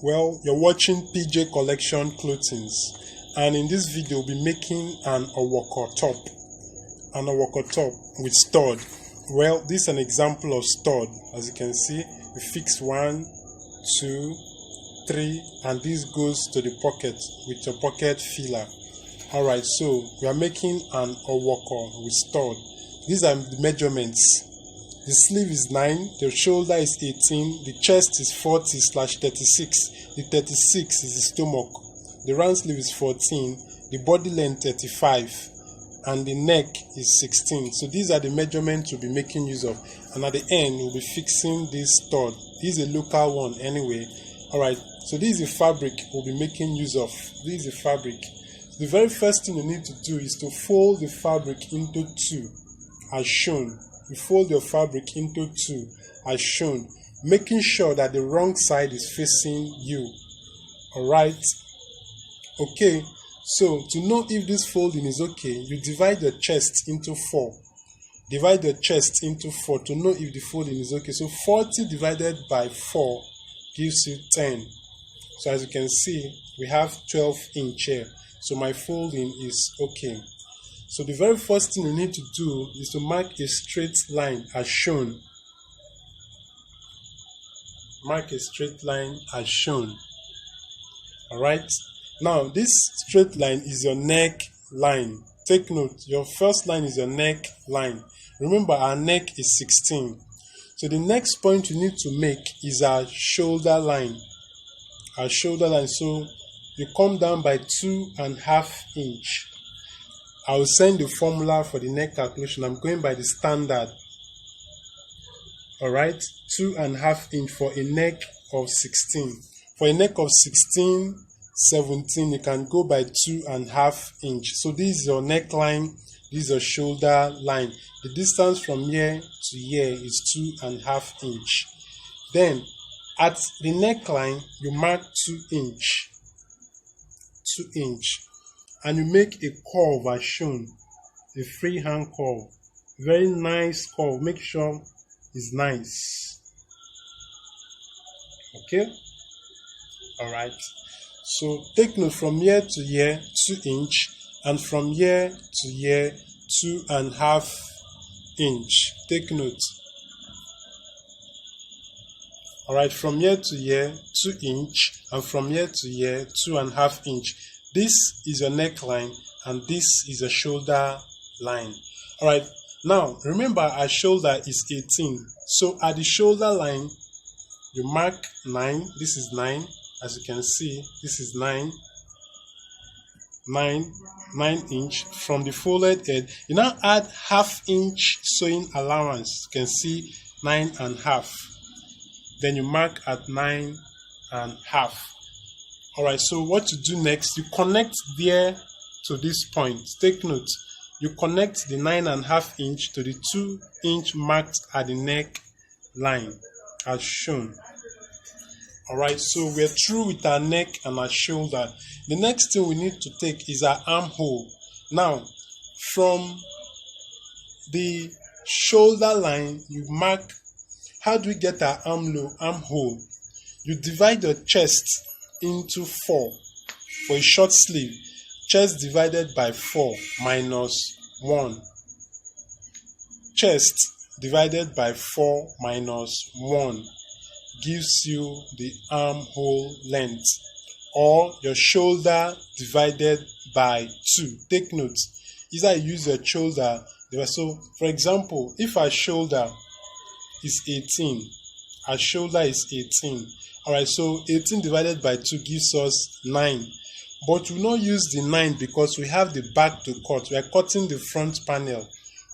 Well, you're watching PJ Collection Clothings, and in this video we'll be making an Owoko top with stud. Well, this is an example of stud. As you can see, we fix 1, 2, 3, and this goes to the pocket with your pocket filler. Alright, so we are making an Owoko with stud. These are the measurements. The sleeve is 9, the shoulder is 18, the chest is 40/36, the 36 is the stomach, the round sleeve is 14, the body length 35, and the neck is 16. So these are the measurements we'll be making use of, and at the end we'll be fixing this stud. This is a local one anyway. Alright, so this is the fabric we'll be making use of. This is the fabric. The very first thing you need to do is to fold the fabric into 2 as shown. You fold your fabric into 2 as shown, making sure that the wrong side is facing you. Alright, okay, so to know if this folding is okay, you divide your chest into 4. Divide your chest into 4 to know if the folding is okay. So 40 divided by 4 gives you 10. So as you can see, we have 12 inch here. So my folding is okay. So the very first thing you need to do is to mark a straight line as shown. Mark a straight line as shown. Alright. Now this straight line is your neck line. Take note, your first line is your neck line. Remember, our neck is 16. So the next point you need to make is our shoulder line. Our shoulder line. So you come down by 2.5 inch. I will send the formula for the neck calculation. I'm going by the standard. Alright, 2.5 inch for a neck of 16. For a neck of 16, 17, you can go by 2.5 inch. So this is your neckline, this is your shoulder line. The distance from here to here is 2.5 inch. Then at the neckline, you mark 2 inch. 2 inch. And you make a curve as shown, a freehand curve, very nice curve. Make sure it's nice. Okay. All right. So take note, from here to here 2 inch, and from here to here 2.5 inch. Take note. All right. From here to here 2 inch, and from here to here 2.5 inch. This is your neckline and this is your shoulder line. Alright, now remember our shoulder is 18. So at the shoulder line, you mark 9. This is 9. As you can see, this is 9 inch from the folded edge. You now add ½ inch sewing allowance. You can see 9.5. Then you mark at 9.5. Alright, so what you do next, you connect there to this point. Take note, you connect the 9.5 inch to the 2 inch marked at the neck line as shown. Alright, so we're through with our neck and our shoulder. The next thing we need to take is our armhole. Now, from the shoulder line, you mark, how do we get our armhole? You divide your chest into 4 for a short sleeve. Chest divided by 4 minus 1. Chest divided by 4 minus 1 gives you the armhole length, or your shoulder divided by 2. Take note, either you use your shoulder. So for example, if our shoulder is 18, our shoulder is 18. Alright, so 18 divided by 2 gives us 9. But we will not use the 9 because we have the back to cut. We are cutting the front panel.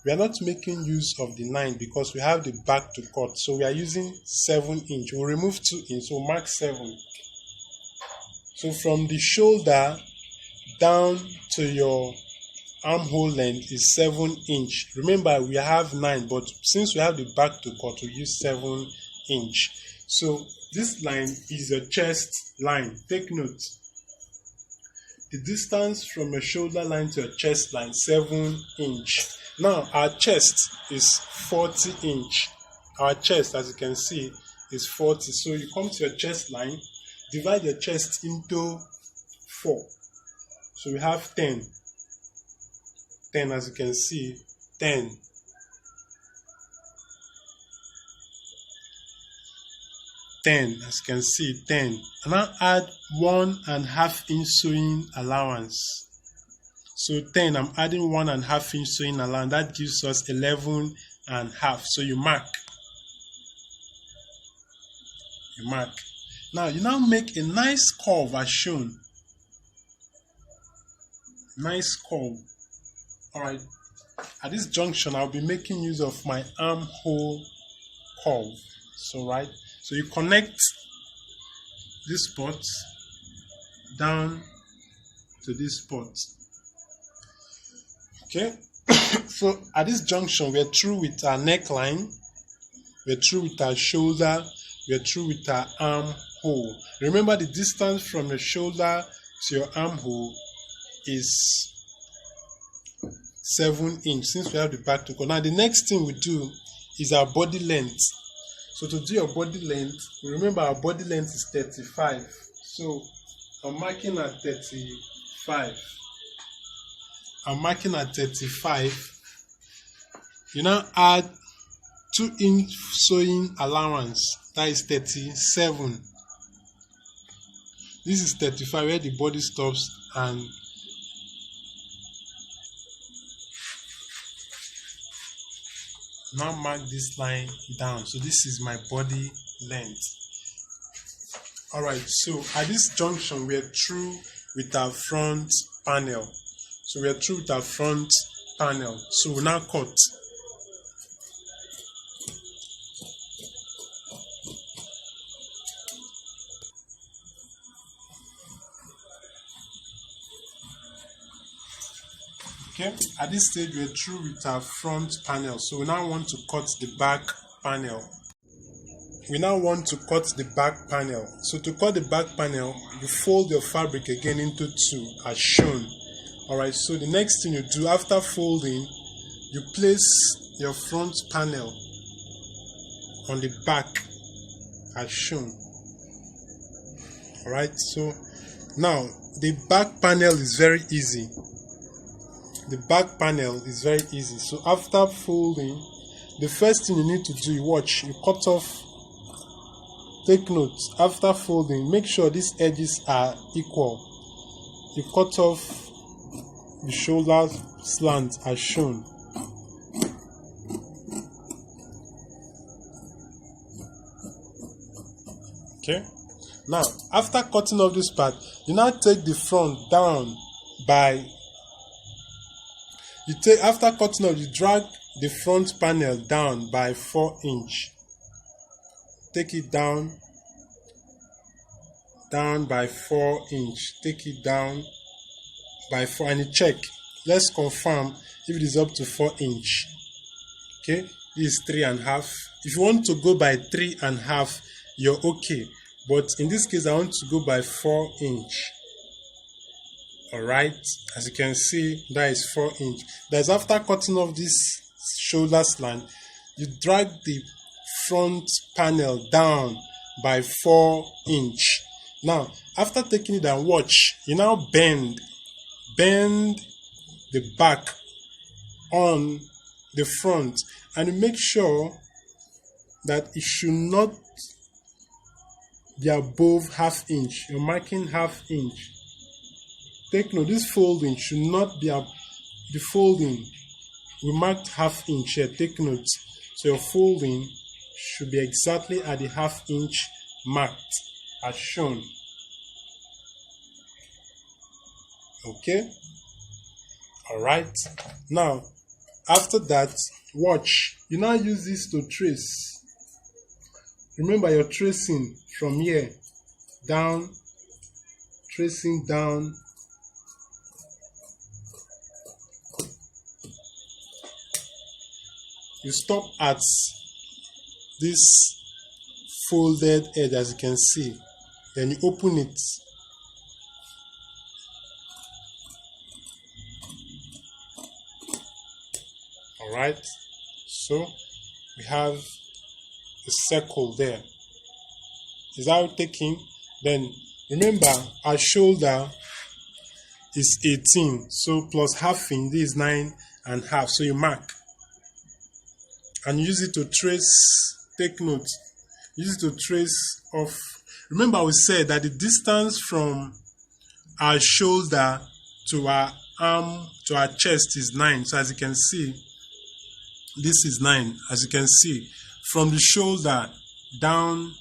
We are not making use of the 9 because we have the back to cut. So we are using 7 inch. We'll remove 2 inch, so mark 7. So from the shoulder down to your armhole length is 7 inch. Remember, we have 9, but since we have the back to cut, we use 7 inch. So this line is your chest line. Take note. The distance from your shoulder line to your chest line, 7 inch. Now our chest is 40 inch. Our chest, as you can see, is 40. So you come to your chest line, divide your chest into 4. So we have 10. 10, as you can see, 10. 10, as you can see, 10. And now add 1.5 inch sewing allowance. So 10, I'm adding 1.5 inch sewing allowance. That gives us 11.5. So you mark. You mark. Now you now make a nice curve as shown. Nice curve. Alright. At this junction, I'll be making use of my armhole curve. So you connect this spot down to this spot. Okay. So at this junction, we're through with our neckline, we're through with our shoulder, we're through with our armhole. Remember, the distance from your shoulder to your armhole is 7 inches since we have the back to go. Now the next thing we do is our body length. So to do your body length, remember our body length is 35. So I'm marking at 35. I'm marking at 35. You now add 2 inch sewing allowance. That is 37. This is 35 where the body stops, and now mark this line down. So this is my body length. Alright, so at this junction we are through with our front panel. So we are through with our front panel. So we now cut. Okay, at this stage we're through with our front panel. So we now want to cut the back panel. So to cut the back panel, you fold your fabric again into 2 as shown. Alright, so the next thing you do after folding, you place your front panel on the back as shown. Alright, so now the back panel is very easy. So after folding, the first thing you need to do, you cut off. Take note, after folding, make sure these edges are equal. You cut off the shoulder slant as shown. Okay. Now, after cutting off this part, you now take the front down by. After cutting off, you drag the front panel down by 4 inch. Take it down by 4 inch. Take it down by 4, and you check. Let's confirm if it is up to 4 inch. Okay, this is 3.5. If you want to go by 3.5, you're okay. But in this case, I want to go by 4 inch. Alright, as you can see, that is 4 inch. That's after cutting off this shoulder slant, you drag the front panel down by 4 inch. Now, after taking it and watch, you now bend the back on the front, and you make sure that it should not be above 1/2 inch. You're marking 1/2 inch. Take note, this folding should not be the folding. We marked 1/2 inch here. Take note. So your folding should be exactly at the 1/2 inch marked as shown. Okay. Alright. Now, after that, watch. You now use this to trace. Remember, you're tracing from here down, tracing down. You stop at this folded edge, as you can see. Then you open it. Alright, so we have a circle there. Is that taking? Then remember our shoulder is 18, so plus halving, this is 9.5. So you mark and use it to trace. Take note, use it to trace off. Remember we said that the distance from our shoulder to our arm to our chest is 9. So as you can see, this is 9. As you can see, from the shoulder down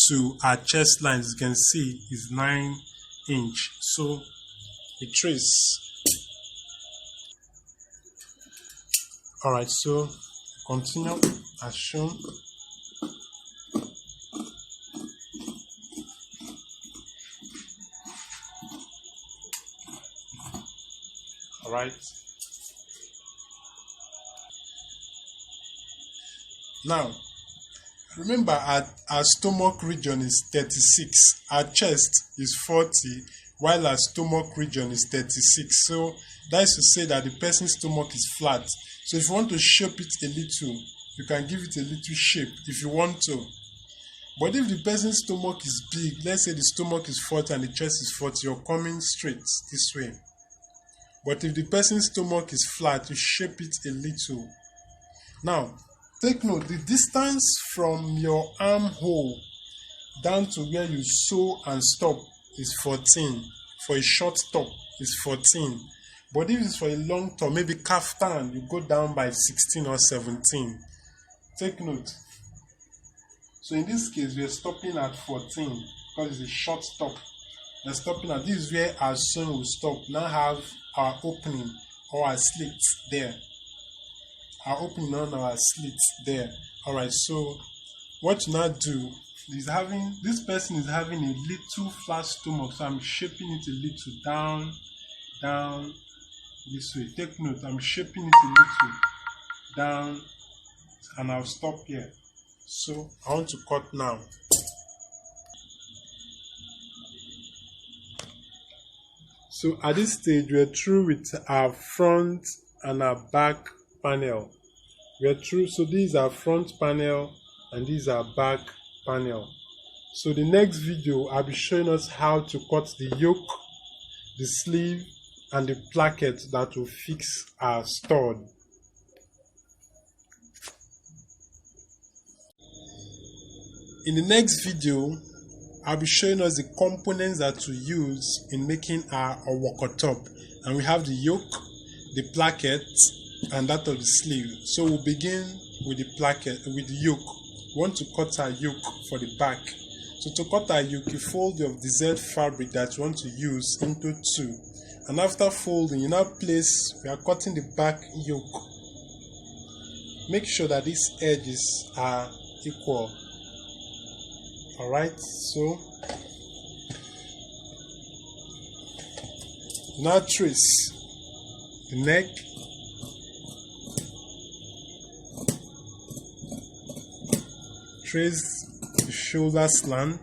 to our chest line, as you can see, is 9 inch. So we trace. Alright, so continue as shown. Alright. Now, remember our stomach region is 36, our chest is 40, while our stomach region is 36. So that is to say that the person's stomach is flat. So if you want to shape it a little, you can give it a little shape if you want to. But if the person's stomach is big, let's say the stomach is 40 and the chest is 40, you're coming straight this way. But if the person's stomach is flat, you shape it a little. Now, take note, the distance from your armhole down to where you sew and stop is 14. For a short top is 14. But if it's for a long top, maybe kaftan, you go down by 16 or 17. Take note. So in this case, we are stopping at 14 because it's a short top. We're stopping at this is where our sewing will stop. Now have our opening or our slit there. Our opening on our slit there. Alright, so what you now do is this person is having a little flat stomach, so I'm shaping it a little down this way. Take note, I'm shaping it a little down and I'll stop here. So I want to cut now. So at this stage, we're through with our front and our back panel. We're through, so these are front panel and these are back panel. So the next video, I'll be showing us how to cut the yoke, the sleeve, and the placket that will fix our stud. In the next video, I'll be showing us the components that we use in making our walker top. And we have the yoke, the placket, and that of the sleeve. So we'll begin with the placket, with the yoke. We want to cut our yoke for the back. So to cut our yoke, you fold your desired fabric that you want to use into two. And after folding, you now place, we are cutting the back yoke. Make sure that these edges are equal. Alright, so now trace the neck, trace the shoulder slant,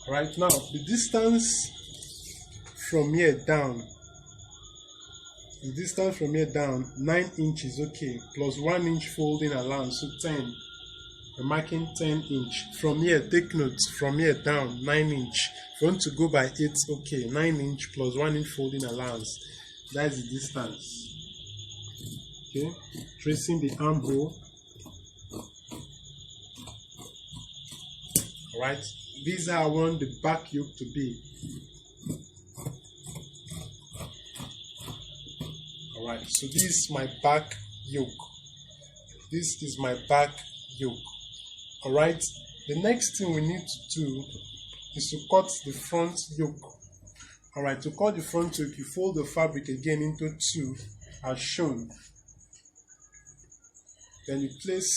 alright. Now the distance from here down, 9 inches, okay, plus 1 inch folding allowance, so 10. We're marking 10 inch. From here, take note, from here down, 9 inch. If you want to go by 8, okay, 9 inch plus 1 inch folding allowance. That's the distance. Okay, tracing the armhole. Alright, these are I want the back yoke to be. Alright, so this is my back yoke. This is my back yoke. Alright, the next thing we need to do is to cut the front yoke. Alright, to cut the front yoke, you fold the fabric again into two as shown. Then you place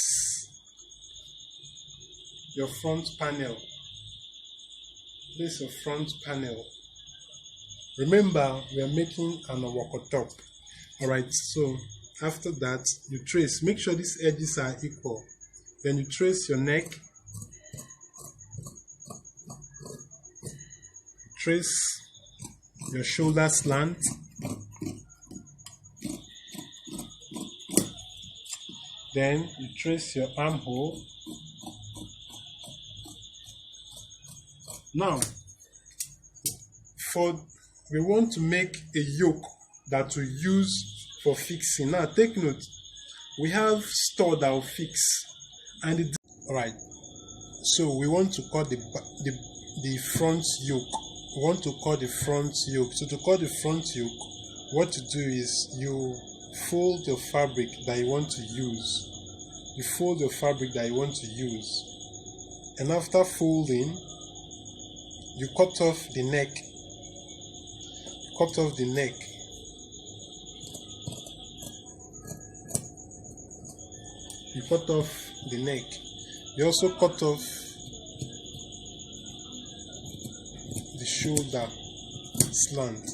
your front panel. Place your front panel. Remember, we are making an walker top. Alright, so after that, you trace. Make sure these edges are equal. Then you trace your neck. Trace your shoulder slant. Then you trace your armhole. Now, we want to make a yoke that we use for fixing. Now, take note, we have stud that will fix, and right. So we want to cut the front yoke. We want to cut the front yoke. So to cut the front yoke, what to do is you fold your fabric that you want to use. You fold your fabric that you want to use, and after folding, you cut off the neck. Cut off the neck. You cut off the neck. You also cut off the shoulder slant.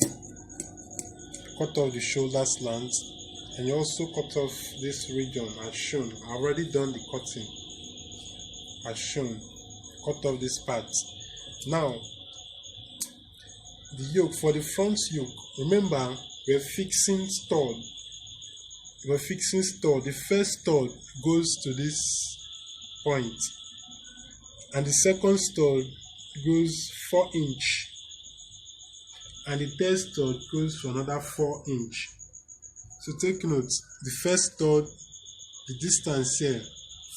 Cut off the shoulder slant, and you also cut off this region as shown. I've already done the cutting as shown. Cut off this part. Now, the yoke, for the front yoke, remember we're fixing stud. We're fixing stud. The first stud goes to this point, and the second stud goes 4 inch, and the third stud goes for another 4 inch. So take note, the first stud, the distance here,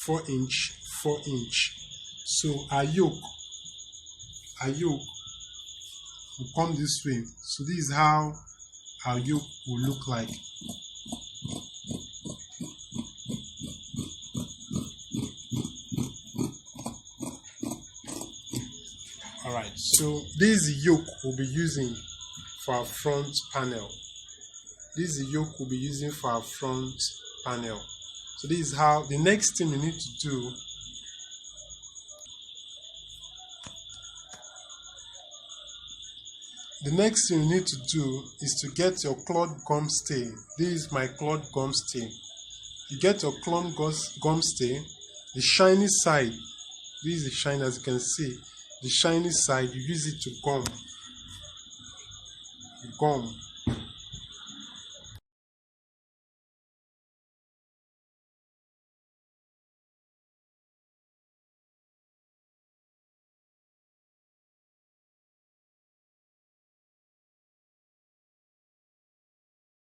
4 inch, 4 inch. So our yoke will come this way. So this is how our yoke will look like. Alright, so this is the yoke we'll be using for our front panel. This is the yoke we'll be using for our front panel. So this is how, the next thing we need to do, is to get your cloth gum stay. This is my cloth gum stay. You get your cloth gum stay, the shiny side. This is the shine, as you can see. The shiny side, you use it to gum.